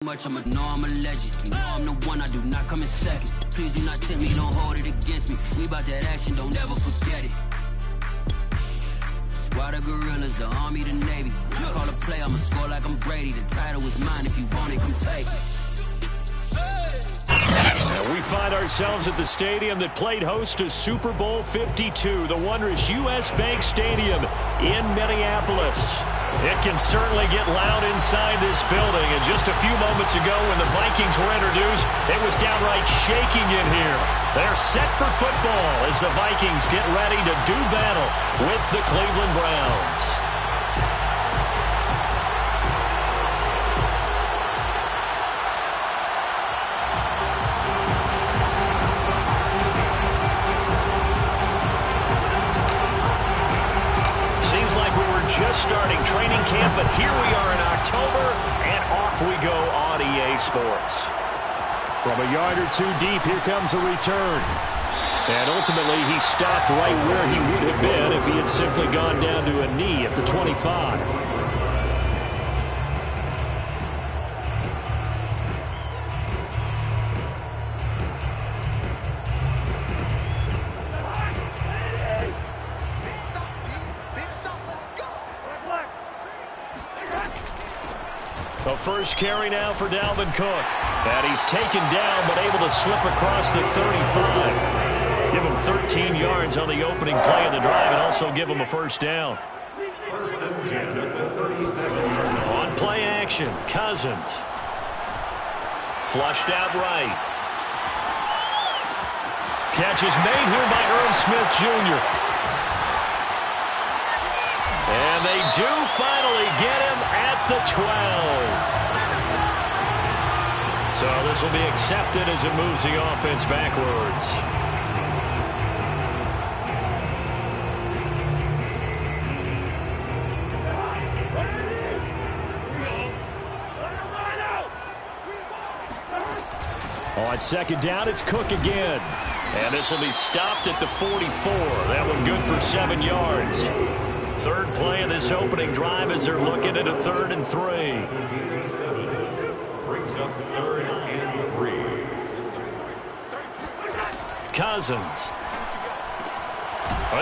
Much I'm a legend. You know I'm the one, I do not come in second. Please do not tempt me, don't hold it against me. We about that action, don't ever forget it. Squad of gorillas, the army, the navy. You call a play, I'ma score like I'm Brady. The title is mine, if you want it, come take it. And we find ourselves at the stadium that played host to Super Bowl 52, the wondrous U.S. Bank Stadium in Minneapolis. It can certainly get loud inside this building, and just a few moments ago when the Vikings were introduced, it was downright shaking in here. They're set for football as the Vikings get ready to do battle with the Cleveland Browns. Just starting training camp, but here we are in October, and off we go on EA Sports. From a yard or two deep, here comes a return. And ultimately, he stopped right where he would have been if he had simply gone down to a knee at the 25. The first carry now for Dalvin Cook. And he's taken down, but able to slip across the 35. Give him 13 yards on the opening play of the drive and also give him a first down. On play action, Cousins. Flushed out right. Catch is made here by Irv Smith Jr. And they do finally get him at the 12. So this will be accepted as it moves the offense backwards. On second down, it's Cook again. And this will be stopped at the 44. That one good for 7 yards. Third play of this opening drive as they're looking at a 3rd and 3. Brings up 3rd and 3. Cousins.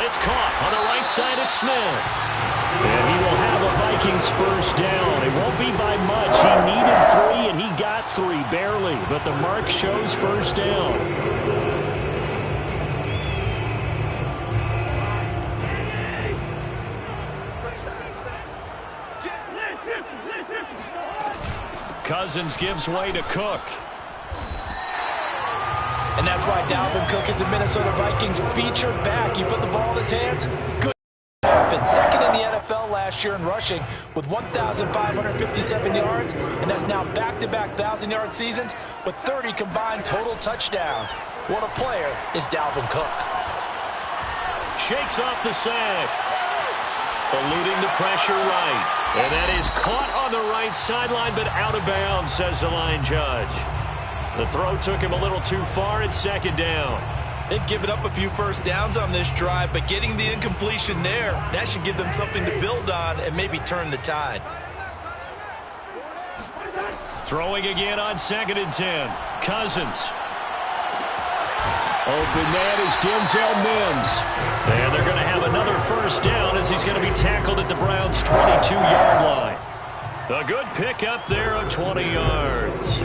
It's caught on the right side at Smith. And he will have a Vikings first down. It won't be by much. He needed 3 and he got 3 barely. But the mark shows first down. Cousins gives way to Cook. And that's why Dalvin Cook is the Minnesota Vikings featured back. You put the ball in his hands, good happen. Second in the NFL last year in rushing with 1,557 yards, and that's now back-to-back 1,000-yard seasons with 30 combined total touchdowns. What a player is Dalvin Cook. Shakes off the sack. Eluding the pressure right. And that is caught on the right sideline, but out of bounds, says the line judge. The throw took him a little too far at second down. They've given up a few first downs on this drive, but getting the incompletion there, that should give them something to build on and maybe turn the tide. Throwing again on 2nd and 10. Cousins. Open man is Denzel Mims. And they're going to have another first down as he's going to be tackled at the Browns' 22-yard line. A good pickup there of 20 yards.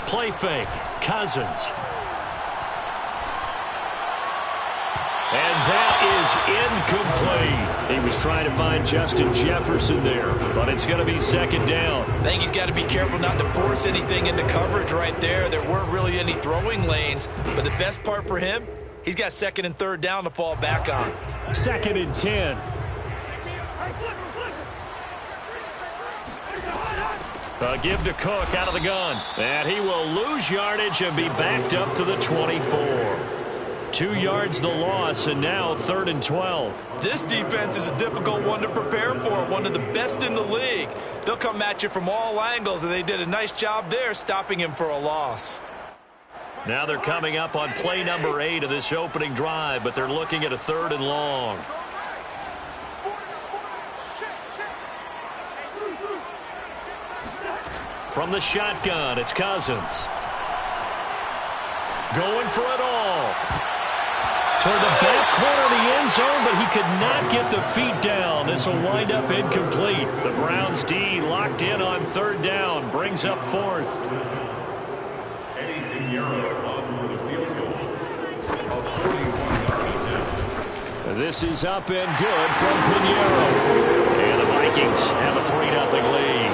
Play fake. Cousins. And that is incomplete. He was trying to find Justin Jefferson there, but it's going to be 2nd down. I think he's got to be careful not to force anything into coverage right there. There weren't really any throwing lanes, but the best part for him, he's got 2nd and 3rd down to fall back on. 2nd and 10. Give to Cook out of the gun. And he will lose yardage and be backed up to the 24. 2 yards the loss, and now 3rd and 12. This defense is a difficult one to prepare for, one of the best in the league. They'll come at you from all angles, and they did a nice job there stopping him for a loss. Now they're coming up on play number 8 of this opening drive, but they're looking at a 3rd and long. From the shotgun, it's Cousins. Going for it all. Toward the back corner of the end zone, but he could not get the feet down. This will wind up incomplete. The Browns D locked in on 3rd down. Brings up 4th. This is up and good from Pinheiro. And the Vikings have a 3-0 lead.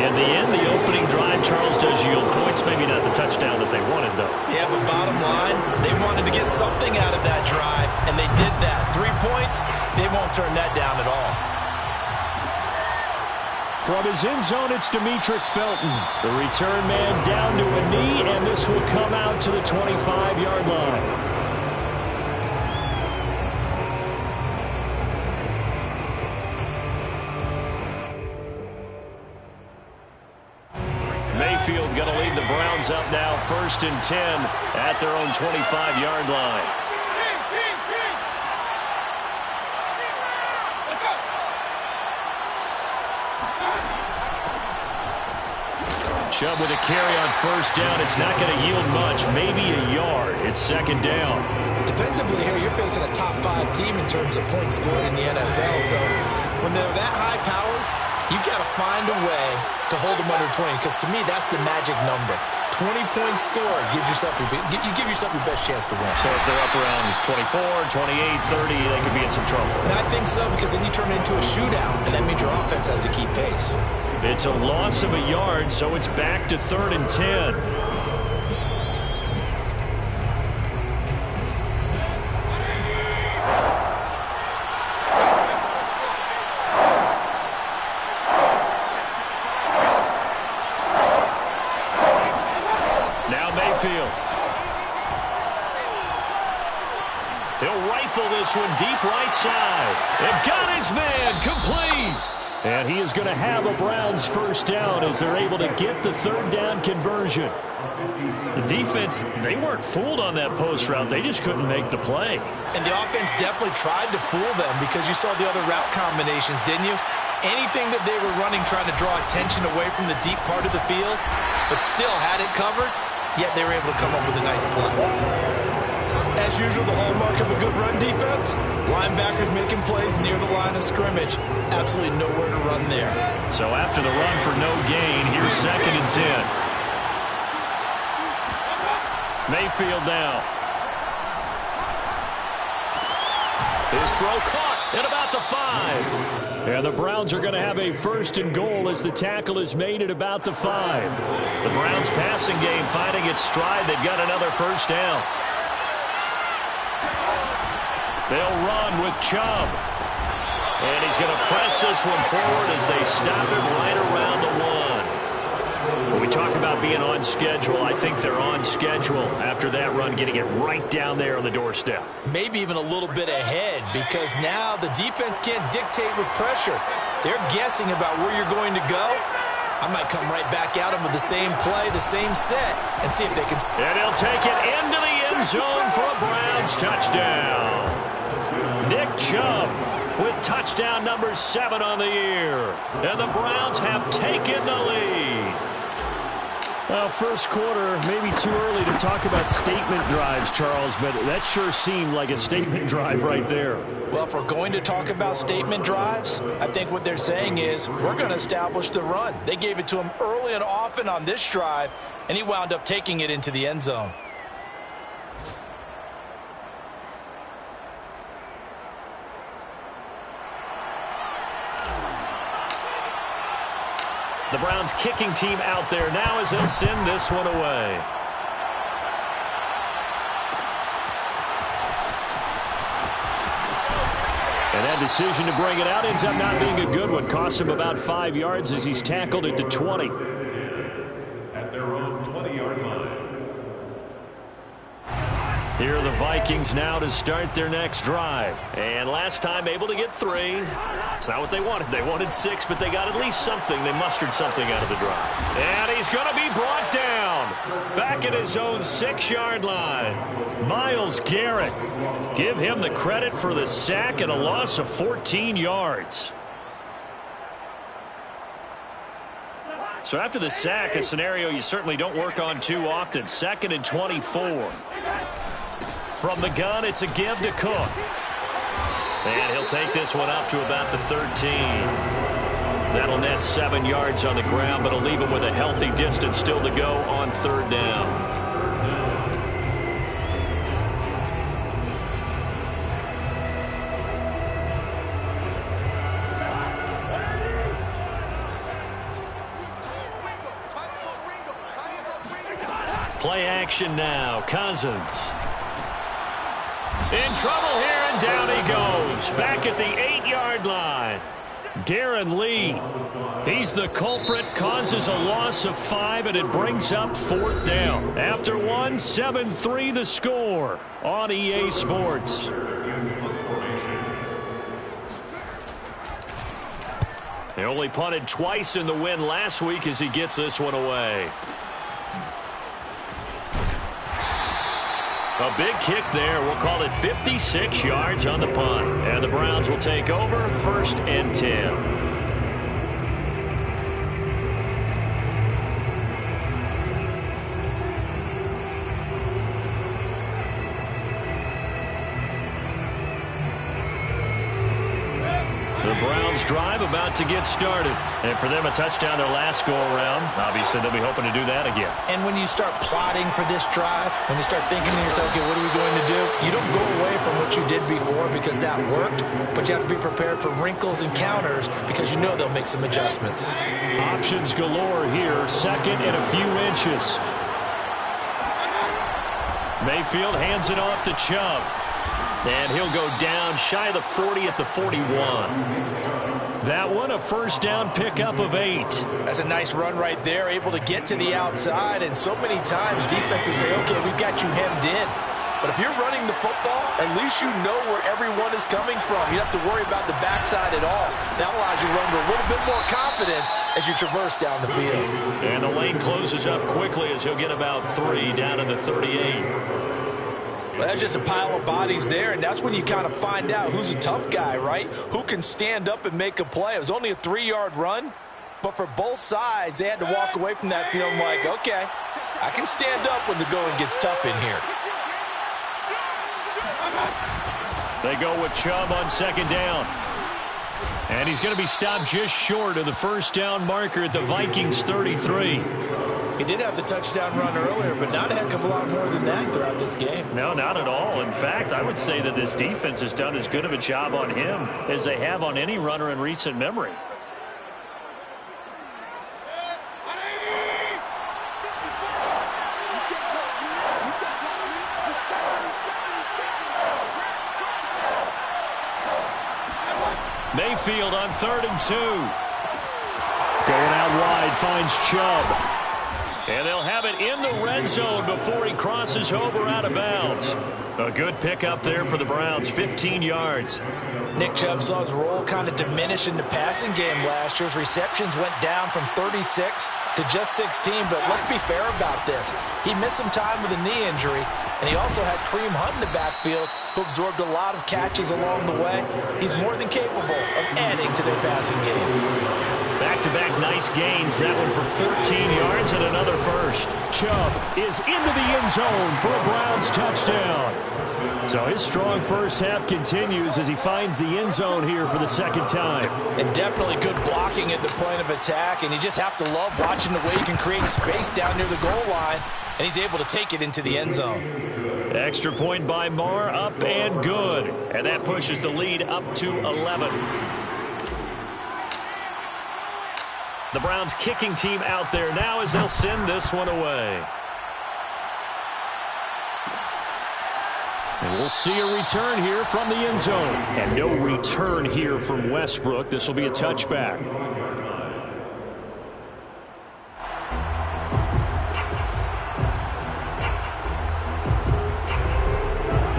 In the end, the opening drive, Charles, does yield points. Maybe not the touchdown that they wanted, though. Yeah, but bottom line, they wanted to get something out of that drive, and they did that. 3 points, they won't turn that down at all. From his end zone, it's Demetric Felton. The return man down to a knee, and this will come out to the 25-yard line. Mayfield going to lead the Browns up now, 1st and 10 at their own 25-yard line. Chubb with a carry on 1st down. It's not going to yield much, maybe a yard. It's 2nd down. Defensively here, you're facing a top 5 team in terms of points scored in the NFL. So when they're that high-powered, you've got to find a way to hold them under 20, because to me, that's the magic number. 20-point score gives yourself you give yourself your best chance to win. So if they're up around 24, 28, 30, they could be in some trouble. And I think so, because then you turn it into a shootout, and that means your offense has to keep pace. It's a loss of a yard, so it's back to 3rd and 10. He'll rifle this one deep right side. And got his man complete. And he is going to have a Browns 1st down as they're able to get the 3rd down conversion. The defense, they weren't fooled on that post route. They just couldn't make the play. And the offense definitely tried to fool them, because you saw the other route combinations, didn't you? Anything that they were running trying to draw attention away from the deep part of the field, but still had it covered, yet they were able to come up with a nice play. As usual, the hallmark of a good run defense, linebackers making plays near the line of scrimmage. Absolutely nowhere to run there. So after the run for no gain, here's 2nd and 10. Mayfield now. His throw caught at about the 5. And the Browns are going to have a 1st and goal as the tackle is made at about the 5. The Browns passing game finding its stride. They've got another 1st down. They'll run with Chubb. And he's going to press this one forward as they stop him right around the 1. When we talk about being on schedule, I think they're on schedule after that run, getting it right down there on the doorstep. Maybe even a little bit ahead, because now the defense can't dictate with pressure. They're guessing about where you're going to go. I might come right back at them with the same play, the same set, and see if they can. And he'll take it into the end zone for a Browns touchdown. Nick Chubb with touchdown number 7 on the year. And the Browns have taken the lead. Well, 1st quarter, maybe too early to talk about statement drives, Charles, but that sure seemed like a statement drive right there. Well, if we're going to talk about statement drives, I think what they're saying is we're going to establish the run. They gave it to him early and often on this drive, and he wound up taking it into the end zone. The Browns kicking team out there now as they'll send this one away. And that decision to bring it out ends up not being a good one. Cost him about 5 yards as he's tackled it to 20. At their own 20-yard line. Here are the Vikings now to start their next drive. And last time able to get 3. It's not what they wanted. They wanted 6, but they got at least something. They mustered something out of the drive. And he's going to be brought down. Back at his own 6-yard line. Myles Garrett. Give him the credit for the sack and a loss of 14 yards. So after the sack, a scenario you certainly don't work on too often. 2nd and 24. From the gun, it's a give to Cook. And he'll take this one up to about the 13. That'll net 7 yards on the ground, but it'll leave him with a healthy distance still to go on 3rd down. Play action now. Cousins. In trouble here, and down he goes. Back at the 8-yard line. Darren Lee. He's the culprit, causes a loss of 5, and it brings up 4th down. After 1, 7-3 the score on EA Sports. They only punted twice in the win last week as he gets this one away. A big kick there. We'll call it 56 yards on the punt. And the Browns will take over 1st and 10. The Browns drive about to get started. And for them, a touchdown their last go-around. Obviously, they'll be hoping to do that again. And when you start plotting for this drive, when you start thinking to yourself, okay, what are we going to do? You don't go away from what you did before because that worked, but you have to be prepared for wrinkles and counters because you know they'll make some adjustments. Options galore here. 2nd and a few inches. Mayfield hands it off to Chubb. And he'll go down shy of the 40 at the 41. That one a 1st down pickup of 8. That's a nice run right there, able to get to the outside. And so many times defenses say, okay, we've got you hemmed in. But if you're running the football, at least you know where everyone is coming from. You don't have to worry about the backside at all. That allows you to run with a little bit more confidence as you traverse down the field. And the lane closes up quickly as he'll get about 3 down to the 38. Well, that's just a pile of bodies there, and that's when you kind of find out who's a tough guy, right? Who can stand up and make a play. It was only a 3-yard run, but for both sides, they had to walk away from that feeling like, okay, I can stand up when the going gets tough in here. They go with Chubb on 2nd down. And he's going to be stopped just short of the 1st down marker at the Vikings 33. He did have the touchdown run earlier, but not a heck of a lot more than that throughout this game. No, not at all. In fact, I would say that this defense has done as good of a job on him as they have on any runner in recent memory. Mayfield on 3rd and 2. Going out wide, finds Chubb. And they'll have it in the red zone before he crosses over out of bounds. A good pickup there for the Browns, 15 yards. Nick Chubb saw his role kind of diminish in the passing game last year. His receptions went down from 36 to just 16, but let's be fair about this. He missed some time with a knee injury, and he also had Kareem Hunt in the backfield, who absorbed a lot of catches along the way. He's more than capable of adding to their passing game. Back-to-back nice gains. That one for 14 yards and another first. Chubb is into the end zone for a Browns touchdown. So his strong first half continues as he finds the end zone here for the 2nd time. And definitely good blocking at the point of attack, and you just have to love watching the way he can create space down near the goal line, and he's able to take it into the end zone. Extra point by Marr, up and good. And that pushes the lead up to 11. The Browns kicking team out there now as they'll send this one away. And we'll see a return here from the end zone. And no return here from Westbrook. This will be a touchback.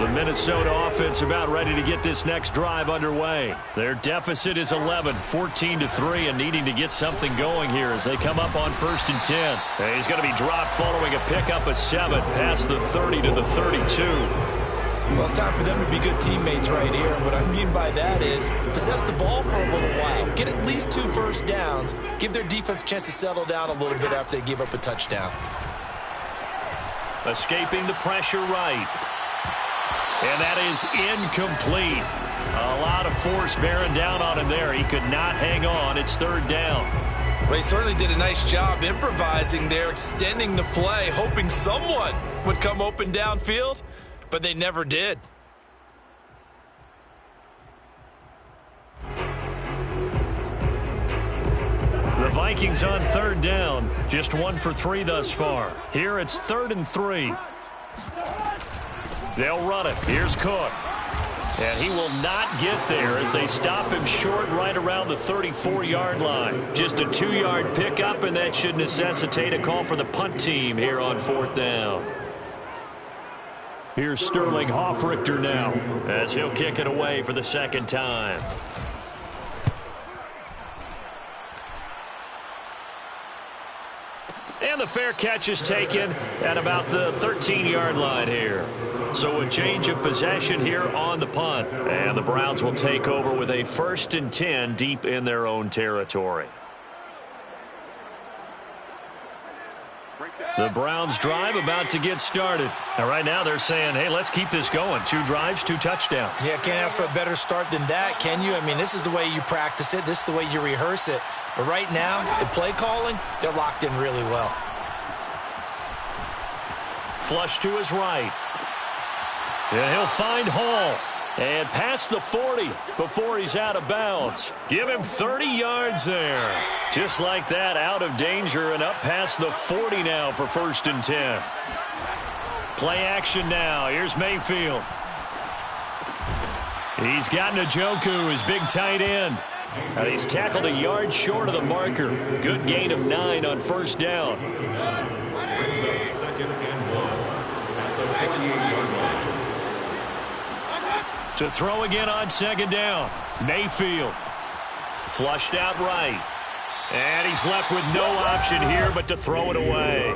The Minnesota offense about ready to get this next drive underway. Their deficit is 11, 14-3, and needing to get something going here as they come up on 1st and 10. And he's going to be dropped following a pickup of 7 past the 30 to the 32. Well, it's time for them to be good teammates right here. And what I mean by that is possess the ball for a little while. Get at least 2 first downs. Give their defense a chance to settle down a little bit after they give up a touchdown. Escaping the pressure right. And that is incomplete. A lot of force bearing down on him there. He could not hang on. It's 3rd down. Well, he certainly did a nice job improvising there, extending the play, hoping someone would come open downfield, but they never did. The Vikings on 3rd down. Just 1 for 3 thus far. Here it's 3rd and 3. They'll run it. Here's Cook. And he will not get there as they stop him short right around the 34-yard line. Just a 2-yard pickup, and that should necessitate a call for the punt team here on 4th down. Here's Sterling Hoffrichter now as he'll kick it away for the 2nd time. And the fair catch is taken at about the 13-yard line here. So a change of possession here on the punt. And the Browns will take over with a 1st and 10 deep in their own territory. The Browns drive about to get started. And right now they're saying, hey, let's keep this going. 2 drives, 2 touchdowns. Yeah, can't ask for a better start than that, can you? I mean, this is the way you practice it. This is the way you rehearse it. But right now, the play calling, they're locked in really well. Flush to his right. And he'll find Hall. And past the 40 before he's out of bounds. Give him 30 yards there. Just like that, out of danger and up past the 40 now for 1st and 10. Play action now. Here's Mayfield. He's got Njoku, his big tight end. And he's tackled a yard short of the marker. Good gain of 9 on 1st down. To throw again on 2nd down. Mayfield. Flushed out right. And he's left with no option here but to throw it away.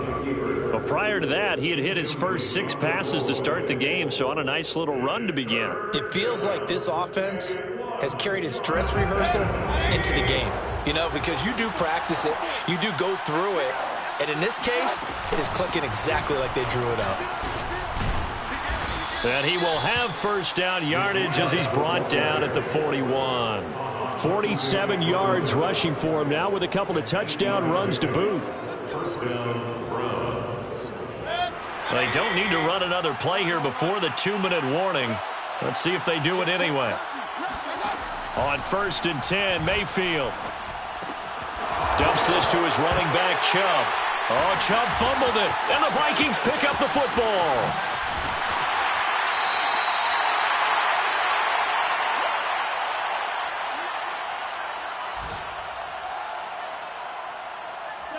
Well, prior to that, he had hit his first 6 passes to start the game, so on a nice little run to begin. It feels like this offense has carried its dress rehearsal into the game. You know, because you do practice it, you do go through it, and in this case, it is clicking exactly like they drew it up. And he will have 1st down yardage as he's brought down at the 41. 47 yards rushing for him now with a couple of touchdown runs to boot. They don't need to run another play here before the 2-minute warning. Let's see if they do it anyway. On 1st and 10, Mayfield dumps this to his running back, Chubb. Oh, Chubb fumbled it, and the Vikings pick up the football.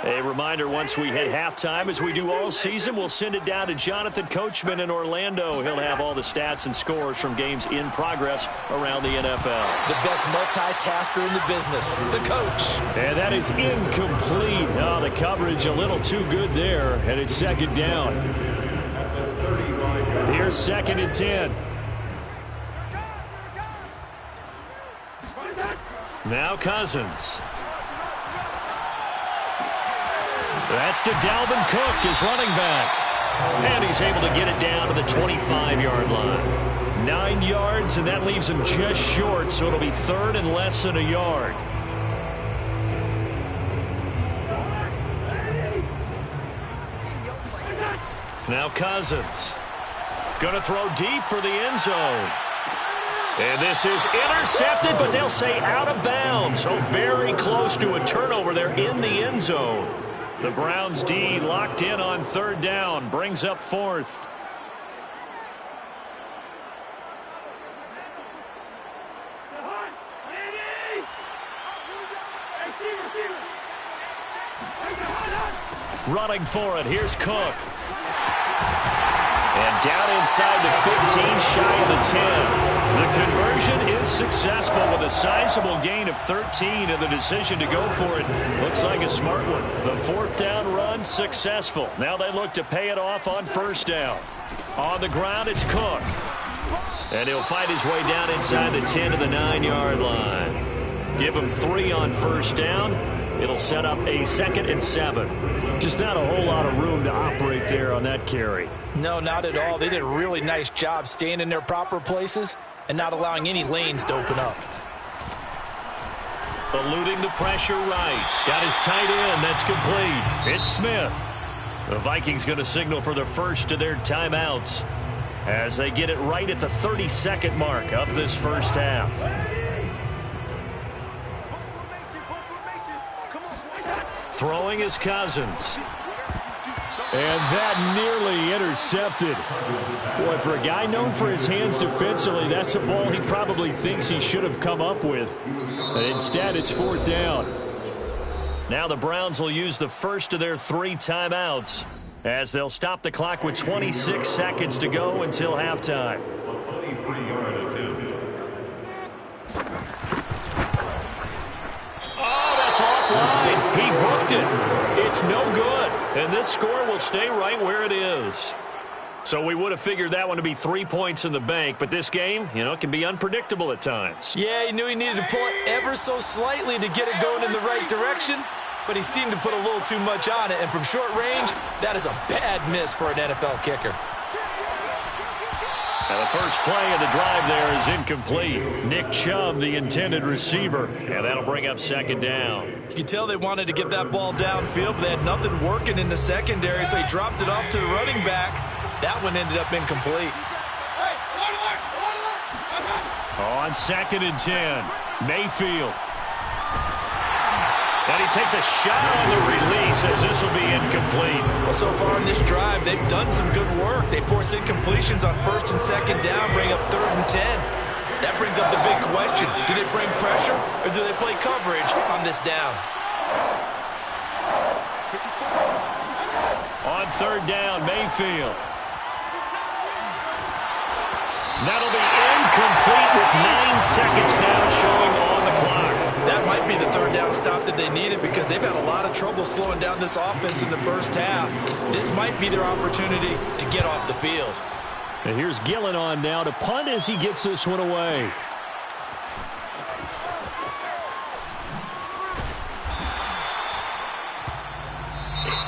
A reminder, once we hit halftime, as we do all season, we'll send it down to Jonathan Coachman in Orlando. He'll have all the stats and scores from games in progress around the NFL. The best multitasker in the business, the coach. And that is incomplete. Oh, the coverage a little too good there, and it's 2nd down. Here's 2nd and 10. Now Cousins. That's to Dalvin Cook, his running back. And he's able to get it down to the 25-yard line. 9 yards, and that leaves him just short, so it'll be 3rd and less than a yard. Now Cousins. Going to throw deep for the end zone. And this is intercepted, but they'll say out of bounds. So very close to a turnover there in the end zone. The Browns D locked in on 3rd down, brings up 4th. Running for it, here's Cook. And down inside the 15, shy of the 10. The conversion is successful with a sizable gain of 13, and the decision to go for it looks like a smart one. The fourth down run successful. Now they look to pay it off on first down. On the ground, it's Cook. And he'll fight his way down inside the 10 to the 9-yard line. Give him 3 on first down. It'll set up a 2nd and 7. Just not a whole lot of room to operate there on that carry. No, not at all. They did a really nice job staying in their proper places and not allowing any lanes to open up. Eluding the pressure right. Got his tight end. That's complete. It's Smith. The Vikings going to signal for the first of their timeouts as they get it right at the 32nd mark of this first half. Throwing is Cousins. And that nearly intercepted. Boy, for a guy known for his hands defensively, that's a ball he probably thinks he should have come up with. Instead, it's 4th down. Now the Browns will use the first of their 3 timeouts as they'll stop the clock with 26 seconds to go until halftime. Oh, that's offline. He hooked it. It's no good. And this score will stay right where it is. So we would have figured that one to be 3 points in the bank, but this game, it can be unpredictable at times. Yeah, he knew he needed to pull it ever so slightly to get it going in the right direction, but he seemed to put a little too much on it, and from short range, that is a bad miss for an NFL kicker. Now the first play of the drive there is incomplete. Nick Chubb, the intended receiver, and that'll bring up 2nd down. You could tell they wanted to get that ball downfield, but they had nothing working in the secondary, so he dropped it off to the running back. That one ended up incomplete. On 2nd and 10, Mayfield. And he takes a shot on the release as this will be incomplete. Well, so far in this drive, they've done some good work. They force incompletions on 1st and 2nd down, bring up 3rd and 10. That brings up the big question. Do they bring pressure or do they play coverage on this down? On 3rd down, Mayfield. That'll be incomplete with 9 seconds now showing on the clock. That might be the 3rd down stop that they needed because they've had a lot of trouble slowing down this offense in the first half. This might be their opportunity to get off the field. And here's Gillen on now to punt as he gets this one away.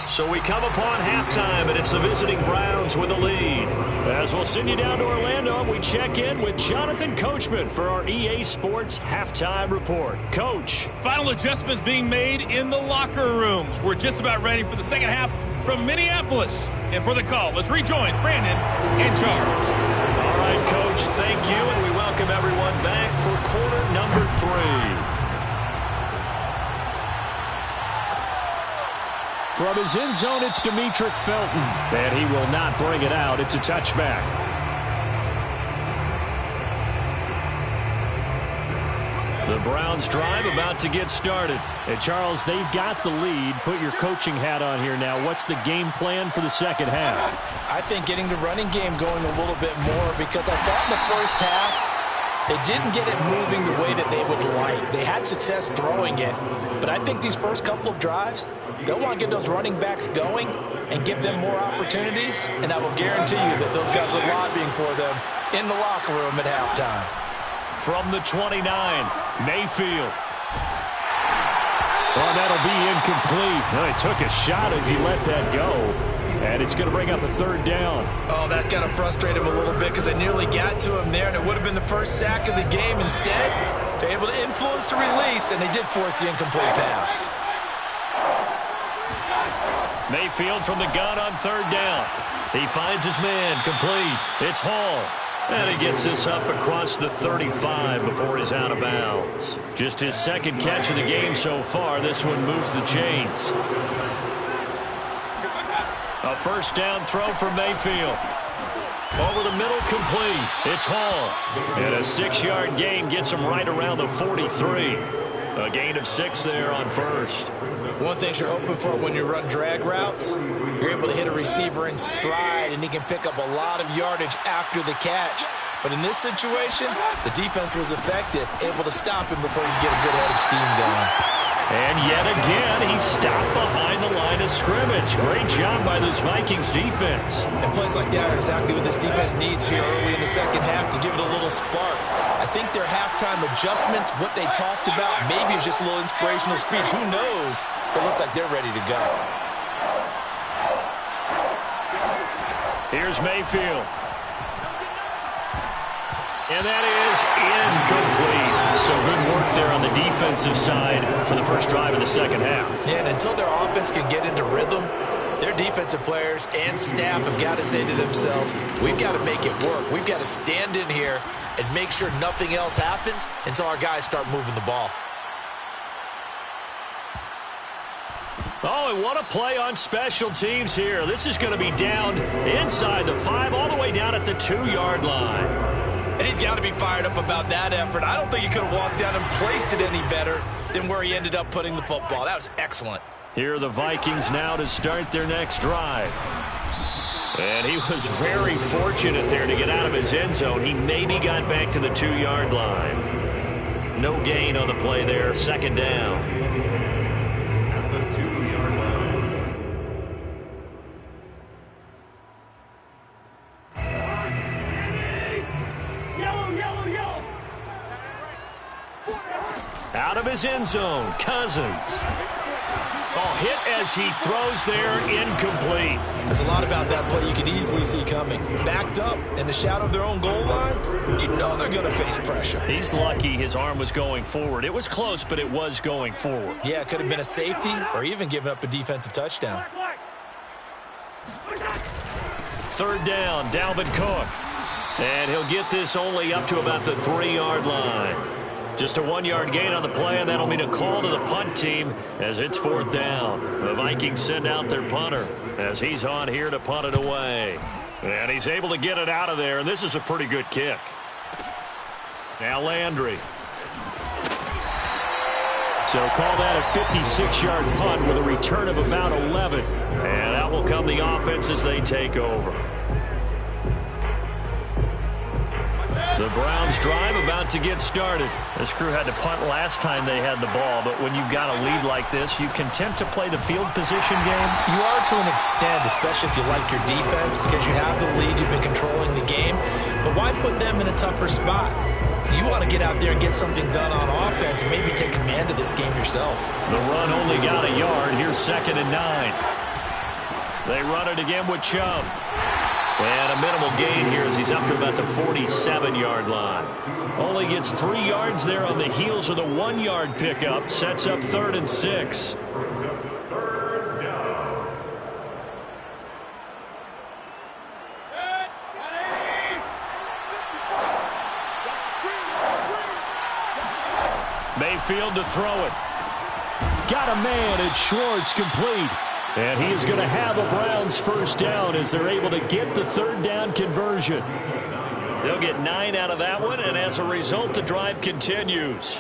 So we come upon halftime, and it's the visiting Browns with a lead. As we'll send you down to Orlando, we check in with Jonathan Coachman for our EA Sports Halftime Report. Coach. Final adjustments being made in the locker rooms. We're just about ready for the second half from Minneapolis. And for the call, let's rejoin Brandon and Charles. All right, Coach, thank you, and we welcome everyone back for quarter number 3. From his end zone, it's Demetric Felton. And he will not bring it out. It's a touchback. The Browns drive about to get started. And Charles, they've got the lead. Put your coaching hat on here now. What's the game plan for the second half? I think getting the running game going a little bit more because I thought in the first half they didn't get it moving the way that they would like. They had success throwing it, but I think these first couple of drives, they'll want to get those running backs going and give them more opportunities, and I will guarantee you that those guys are lobbying for them in the locker room at halftime. From the 29, Mayfield. Well, that'll be incomplete. Well, he took a shot as he let that go, and it's going to bring up a 3rd down. Oh, that's got to frustrate him a little bit because they nearly got to him there, and it would have been the first sack of the game. Instead, they're able to influence the release, and they did force the incomplete pass. Mayfield from the gun on 3rd down. He finds his man, complete. It's Hall. And he gets this up across the 35 before he's out of bounds. Just his 2nd catch of the game so far. This one moves the chains. A 1st down throw for Mayfield. Over the middle, complete. It's Hall. And a 6-yard gain gets him right around the 43. A gain of 6 there on 1st. One thing you're hoping for when you run drag routes, you're able to hit a receiver in stride right, and he can pick up a lot of yardage after the catch. But in this situation, the defense was effective, able to stop him before he could get a good head of steam going. And yet again, he stopped behind the line of scrimmage. Great job by this Vikings defense. And plays like that are exactly what this defense needs here early in the second half to give it a little spark. I think their halftime adjustments, what they talked about, maybe it's just a little inspirational speech. Who knows? But it looks like they're ready to go. Here's Mayfield. And that is incomplete. So good work there on the defensive side for the first drive of the second half. Yeah, and until their offense can get into rhythm, their defensive players and staff have got to say to themselves, we've got to make it work. We've got to stand in here and make sure nothing else happens until our guys start moving the ball. Oh, and what a play on special teams here. This is going to be down inside the 5, all the way down at the 2-yard line. And he's got to be fired up about that effort. I don't think he could have walked down and placed it any better than where he ended up putting the football. That was excellent. Here are the Vikings now to start their next drive. And he was very fortunate there to get out of his end zone. He maybe got back to the 2-yard line. No gain on the play there. Second down. At the 2-yard line. Yellow. Out of his end zone, Cousins. Oh, hit as he throws there, incomplete. There's a lot about that play you could easily see coming. Backed up in the shadow of their own goal line, you know they're going to face pressure. He's lucky his arm was going forward. It was close, but it was going forward. Yeah, it could have been a safety or even given up a defensive touchdown. Third down, Dalvin Cook. And he'll get this only up to about the 3-yard line. Just a 1-yard gain on the play, and that'll mean a call to the punt team as it's 4th down. The Vikings send out their punter as he's on here to punt it away. And he's able to get it out of there, and this is a pretty good kick. Now Landry. So call that a 56-yard punt with a return of about 11. And out will come the offense as they take over. The Browns drive about to get started. This crew had to punt last time they had the ball, but when you've got a lead like this, you content to play the field position game? You are to an extent, especially if you like your defense, because you have the lead, you've been controlling the game. But why put them in a tougher spot? You want to get out there and get something done on offense and maybe take command of this game yourself. The run only got a yard. Here's 2nd and 9. They run it again with Chubb. And a minimal gain here as he's up to about the 47-yard line. Only gets 3 yards there on the heels of the 1-yard pickup. Sets up 3rd and 6. Mayfield to throw it. Got a man. It's Schwartz, complete. And he is going to have a Browns first down as they're able to get the 3rd down conversion. They'll get 9 out of that one, and as a result, the drive continues.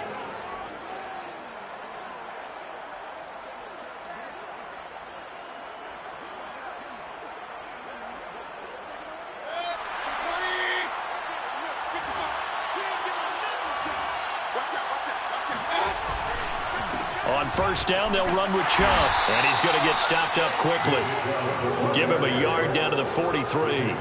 On first down, they'll run with Chubb. And he's going to get stopped up quickly. Give him a yard down to the 43.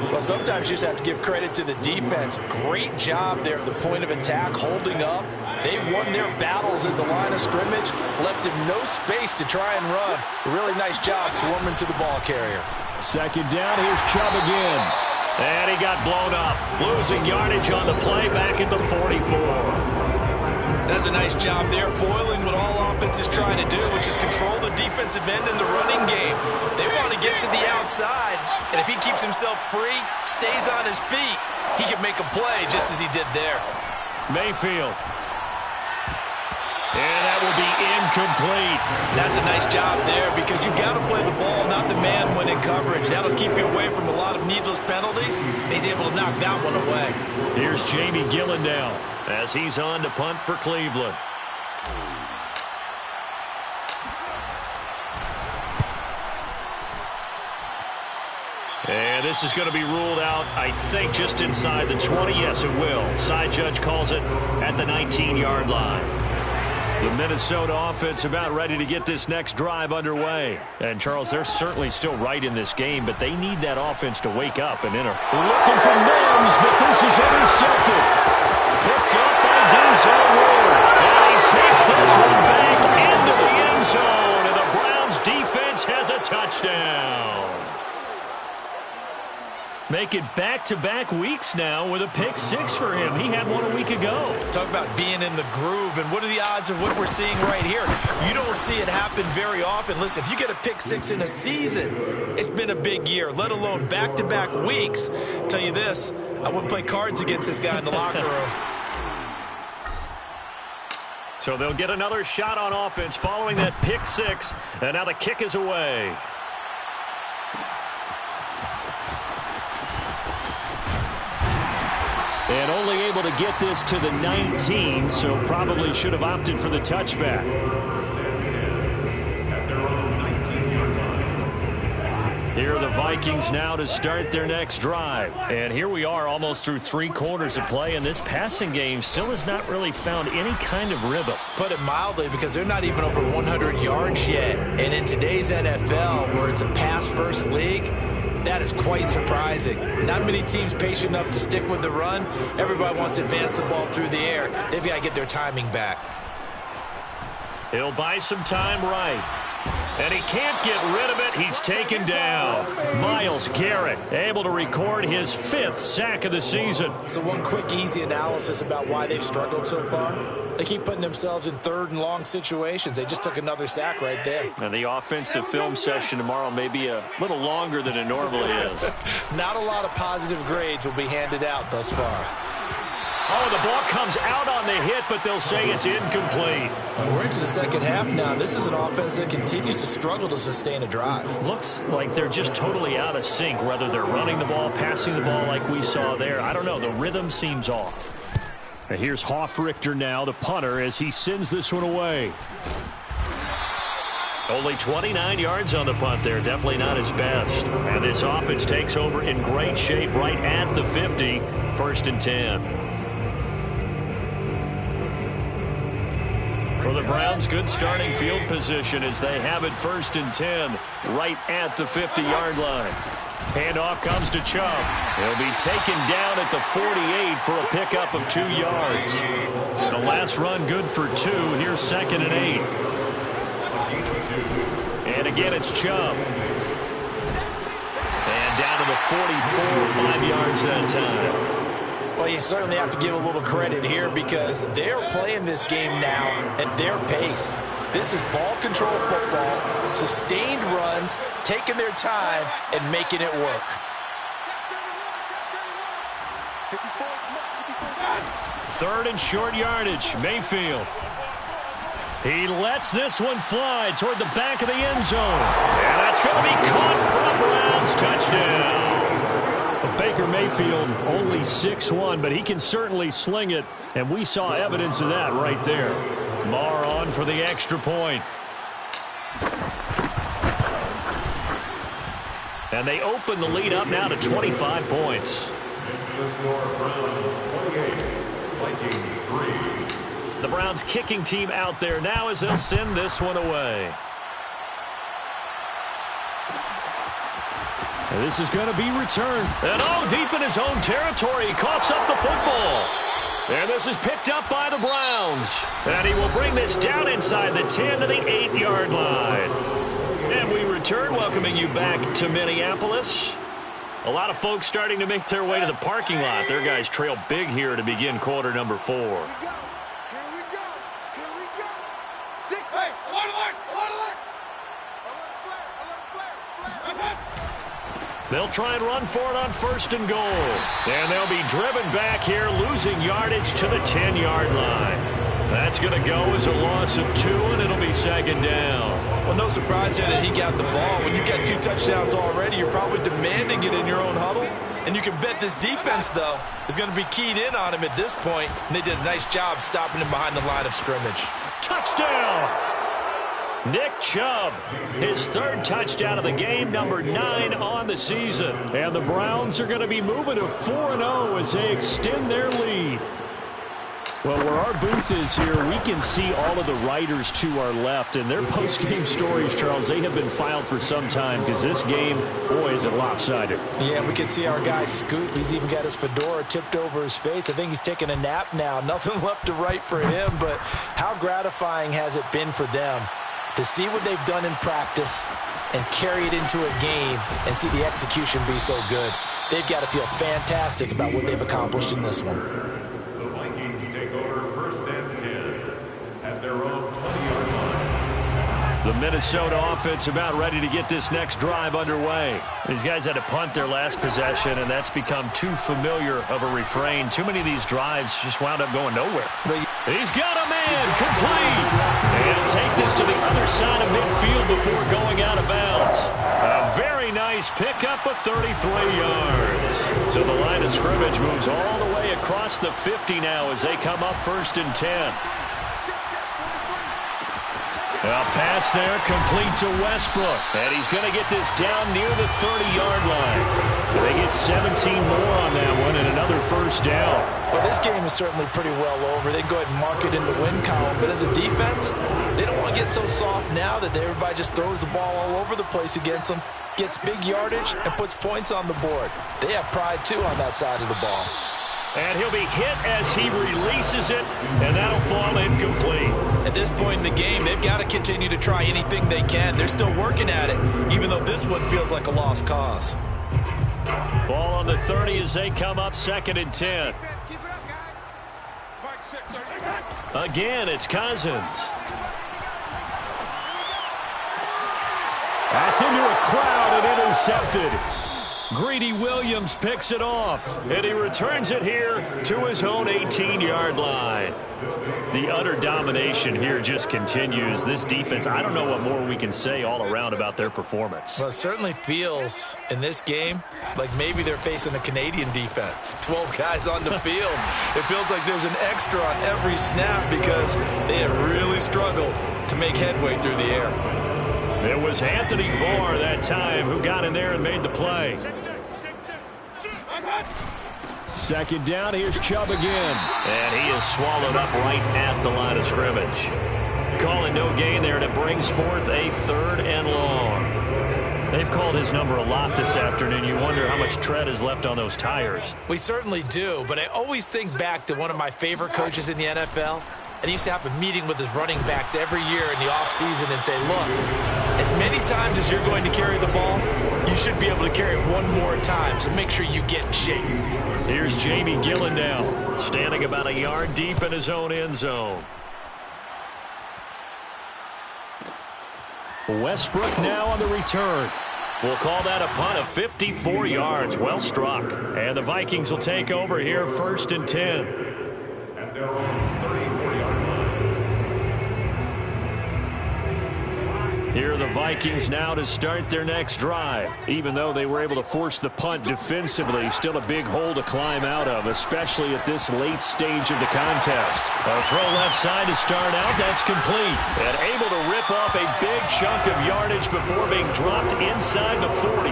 Well, sometimes you just have to give credit to the defense. Great job there at the point of attack, holding up. They won their battles at the line of scrimmage, left him no space to try and run. A really nice job swarming to the ball carrier. 2nd down, here's Chubb again. And he got blown up. Losing yardage on the play back at the 44. That's a nice job there, foiling what all offense is trying to do, which is control the defensive end in the running game. They want to get to the outside, and if he keeps himself free, stays on his feet, he can make a play just as he did there. Mayfield. And that will be incomplete. That's a nice job there because you got to play the ball, not the man when in coverage. That'll keep you away from a lot of needless penalties, and he's able to knock that one away. Here's Jamie Gillen now as he's on to punt for Cleveland. And this is going to be ruled out, I think, just inside the 20. Yes, it will. Side judge calls it at the 19-yard line. The Minnesota offense about ready to get this next drive underway. And, Charles, they're certainly still right in this game, but they need that offense to wake up and enter. Looking for Mims, but this is intercepted. Picked up by Denzel Ward. And he takes this one back into the end zone. And the Browns defense has a touchdown. Make it back-to-back weeks now with a pick six for him. He had one a week ago. Talk about being in the groove, and what are the odds of what we're seeing right here? You don't see it happen very often. Listen, if you get a pick six in a season, it's been a big year, let alone back-to-back weeks. Tell you this, I wouldn't play cards against this guy in the locker room. So they'll get another shot on offense following that pick six, and now the kick is away. And only able to get this to the 19, so probably should have opted for the touchback. Here are the Vikings now to start their next drive. And here we are almost through 3 quarters of play, and this passing game still has not really found any kind of rhythm. Put it mildly, because they're not even over 100 yards yet. And in today's NFL, where it's a pass-first league, that is quite surprising. Not many teams patient enough to stick with the run. Everybody wants to advance the ball through the air. They've got to get their timing back. He'll buy some time right. And he can't get rid of it. He's taken down. Myles Garrett able to record his 5th sack of the season. So one quick, easy analysis about why they've struggled so far. They keep putting themselves in 3rd and long situations. They just took another sack right there. And the offensive film session tomorrow may be a little longer than it normally is. Not a lot of positive grades will be handed out thus far. Oh, the ball comes out on the hit, but they'll say it's incomplete. We're into the second half now. This is an offense that continues to struggle to sustain a drive. Looks like they're just totally out of sync, whether they're running the ball, passing the ball like we saw there. I don't know. The rhythm seems off. And here's Hofrichter now, the punter, as he sends this one away. Only 29 yards on the punt there. Definitely not his best. And this offense takes over in great shape right at the 50. 1st and 10. For the Browns, good starting field position as they have it 1st and 10 right at the 50-yard line. Handoff comes to Chubb. He'll be taken down at the 48 for a pickup of 2 yards. The last run good for 2. Here's 2nd and 8. And again, it's Chubb. And down to the 44, 5 yards that time. Well, you certainly have to give a little credit here because they're playing this game now at their pace. This is ball control football, sustained runs, taking their time, and making it work. Third and short yardage, Mayfield. He lets this one fly toward the back of the end zone. And that's going to be caught for a Browns touchdown. Baker Mayfield only 6'1", but he can certainly sling it, and we saw evidence of that right there. Marr on for the extra point. And they open the lead up now to 25 points. The Browns kicking team out there now as they'll send this one away. And this is going to be returned. And deep in his own territory, he coughs up the football. And this is picked up by the Browns. And he will bring this down inside the 10 to the 8-yard line. And we return, welcoming you back to Minneapolis. A lot of folks starting to make their way to the parking lot. Their guys trail big here to begin quarter number 4. They'll try and run for it on 1st and goal. And they'll be driven back here, losing yardage to the 10-yard line. That's going to go as a loss of 2, and it'll be 2nd down. Well, no surprise there that he got the ball. When you got 2 touchdowns already, you're probably demanding it in your own huddle. And you can bet this defense, though, is going to be keyed in on him at this point. And they did a nice job stopping him behind the line of scrimmage. Touchdown! Nick Chubb, his third touchdown of the game, number 9 on the season. And the Browns are going to be moving to 4-0 as they extend their lead. Well, where our booth is here, we can see all of the writers to our left. And their post-game stories, Charles, they have been filed for some time because this game, boy, is it lopsided. Yeah, we can see our guy Scoop. He's even got his fedora tipped over his face. I think he's taking a nap now. Nothing left to write for him, but how gratifying has it been for them to see what they've done in practice and carry it into a game and see the execution be so good. They've got to feel fantastic about what they've accomplished in this one. Take over first and 10 at their own 20-yard line. The Minnesota offense about ready to get this next drive underway. These guys had to punt their last possession, and that's become too familiar of a refrain. Too many of these drives just wound up going nowhere. He's got a man complete. And take this to the other side of midfield before going out of bounds. A very nice pickup of 33 yards. So the line of scrimmage moves all the way across the 50 now as they come up first and 10. A pass there complete to Westbrook. And he's going to get this down near the 30-yard line. They get 17 more on that one and another first down. Well, this game is certainly pretty well over. They can go ahead and mark it in the win column. But as a defense, they don't want to get so soft now that everybody just throws the ball all over the place against them, gets big yardage, and puts points on the board. They have pride, too, on that side of the ball. And he'll be hit as he releases it, and that'll fall incomplete. At this point in the game, they've got to continue to try anything they can. They're still working at it, even though this one feels like a lost cause. Ball on the 30 as they come up second and 10. Again, it's Cousins. That's into a crowd and intercepted. Greedy Williams picks it off, and he returns it here to his own 18-yard line. The utter domination here just continues. This defense, I don't know what more we can say all around about their performance. Well, it certainly feels in this game like maybe they're facing a Canadian defense. 12 guys on the field. It feels like there's an extra on every snap because they have really struggled to make headway through the air. It was Anthony Barr that time who got in there and made the play. Second down, here's Chubb again. And he is swallowed up right at the line of scrimmage. Calling no gain there, and it brings forth a 3rd and long. They've called his number a lot this afternoon. You wonder how much tread is left on those tires. We certainly do, but I always think back to one of my favorite coaches in the NFL. And he used to have a meeting with his running backs every year in the offseason and say, look, as many times as you're going to carry the ball, you should be able to carry it one more time, so make sure you get in shape. Here's Jamie Gillen now, standing about a yard deep in his own end zone. Westbrook now on the return. We'll call that a punt of 54 yards. Well struck. And the Vikings will take over here first and 10. At their own 34-yard line. Here are the Vikings now to start their next drive. Even though they were able to force the punt defensively, still a big hole to climb out of, especially at this late stage of the contest. A throw left side to start out. That's complete. And able to rip off a big chunk of yardage before being dropped inside the 40.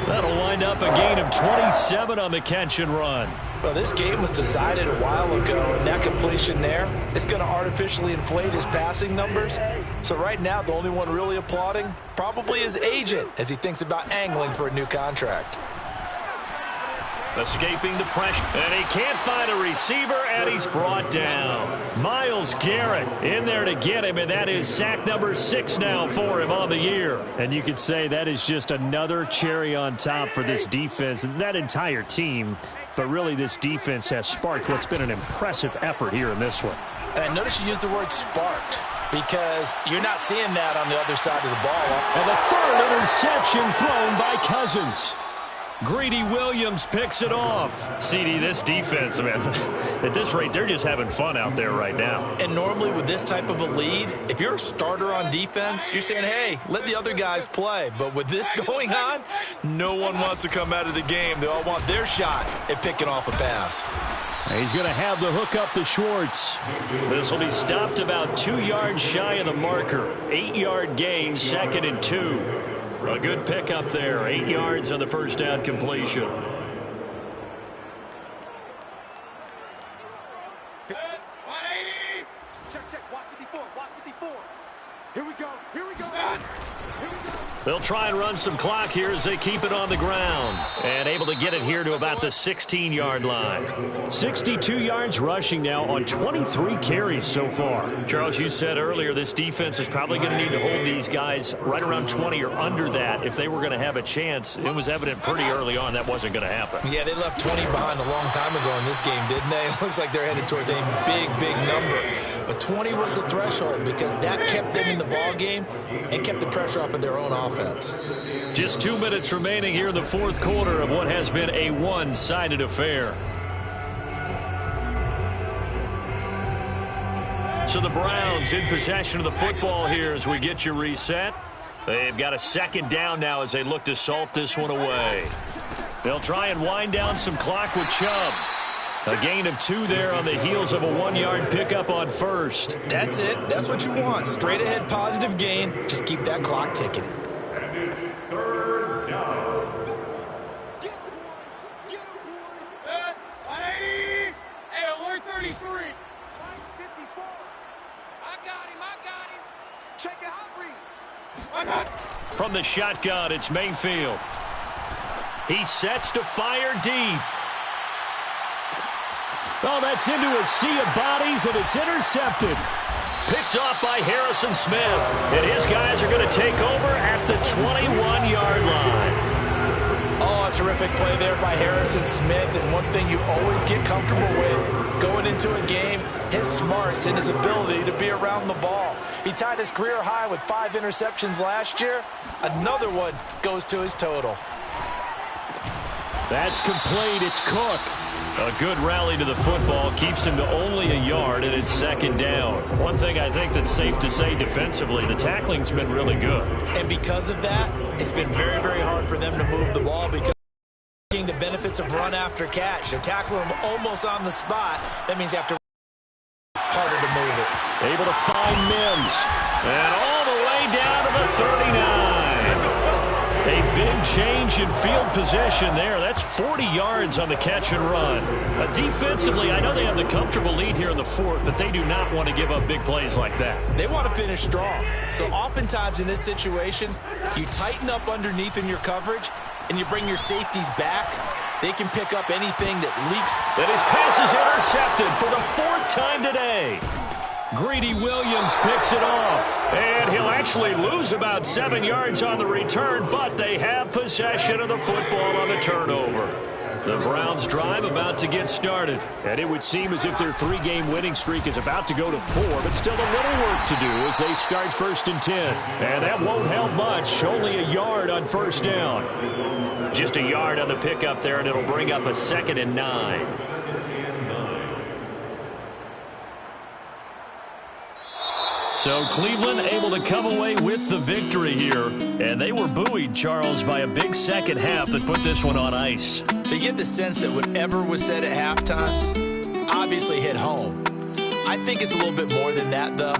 That'll wind up a gain of 27 on the catch and run. Well, this game was decided a while ago, and that completion there is going to artificially inflate his passing numbers. So right now, the only one really applauding probably his agent as he thinks about angling for a new contract. Escaping the pressure, and he can't find a receiver, and he's brought down. Myles Garrett in there to get him, and that is sack number 6 now for him on the year. And you could say that is just another cherry on top for this defense and that entire team. But really, this defense has sparked what's been an impressive effort here in this one. And notice you used the word sparked because you're not seeing that on the other side of the ball. And the third interception thrown by Cousins. Greedy Williams picks it off. CD, this defense, man, at this rate, they're just having fun out there right now. And normally with this type of a lead, if you're a starter on defense, you're saying, hey, let the other guys play. But with this going on, no one wants to come out of the game. They all want their shot at picking off a pass. He's going to have the hook up to Schwartz. This will be stopped about 2 yards shy of the marker. 8-yard gain, 2nd and 2. A good pickup there. 8 yards on the first down completion. They'll try and run some clock here as they keep it on the ground. And able to get it here to about the 16-yard line. 62 yards rushing now on 23 carries so far. Charles, you said earlier this defense is probably going to need to hold these guys right around 20 or under that if they were going to have a chance. It was evident pretty early on that wasn't going to happen. Yeah, they left 20 behind a long time ago in this game, didn't they? It looks like they're headed towards a big, big number. But 20 was the threshold because that kept them in the ball game and kept the pressure off of their own offense. Just 2 minutes remaining here in the fourth quarter of what has been a one-sided affair. So the Browns in possession of the football here as we get you reset. They've got a second down now as they look to salt this one away. They'll try and wind down some clock with Chubb. A gain of 2 there on the heels of a 1-yard pickup on first. That's it. That's what you want. Straight ahead positive gain. Just keep that clock ticking. And it's 3rd down. Hey, alert 33. 54. I got him. Check it out, Reed. I got him. From the shotgun, it's Mayfield. He sets to fire deep. Oh, that's into a sea of bodies, and it's intercepted. Picked off by Harrison Smith. And his guys are going to take over at the 21-yard line. Oh, a terrific play there by Harrison Smith. And one thing you always get comfortable with going into a game, his smarts and his ability to be around the ball. He tied his career high with 5 interceptions last year. Another one goes to his total. That's complete. It's Cook. A good rally to the football keeps him to only a yard, and it's second down. One thing I think that's safe to say defensively, the tackling's been really good. And because of that, it's been very, very hard for them to move the ball because the benefits of run after catch. They tackle him almost on the spot. That means after harder to move it. Able to find Mims. And all the way down to the 39. A big change in field position there. That's 40 yards on the catch and run. Defensively, I know they have the comfortable lead here in the fourth, but they do not want to give up big plays like that. They want to finish strong. So oftentimes in this situation, you tighten up underneath in your coverage, and you bring your safeties back. They can pick up anything that leaks. And his pass is intercepted for the 4th time today. Greedy Williams picks it off. And he'll actually lose about 7 yards on the return, but they have possession of the football on the turnover. The Browns' drive about to get started. And it would seem as if their 3-game winning streak is about to go to 4, but still a little work to do as they start 1st and 10. And that won't help much. Only a yard on first down. Just a yard on the pickup there, and it'll bring up a 2nd and 9. So Cleveland able to come away with the victory here. And they were buoyed, Charles, by a big second half that put this one on ice. So you get the sense that whatever was said at halftime obviously hit home. I think it's a little bit more than that, though.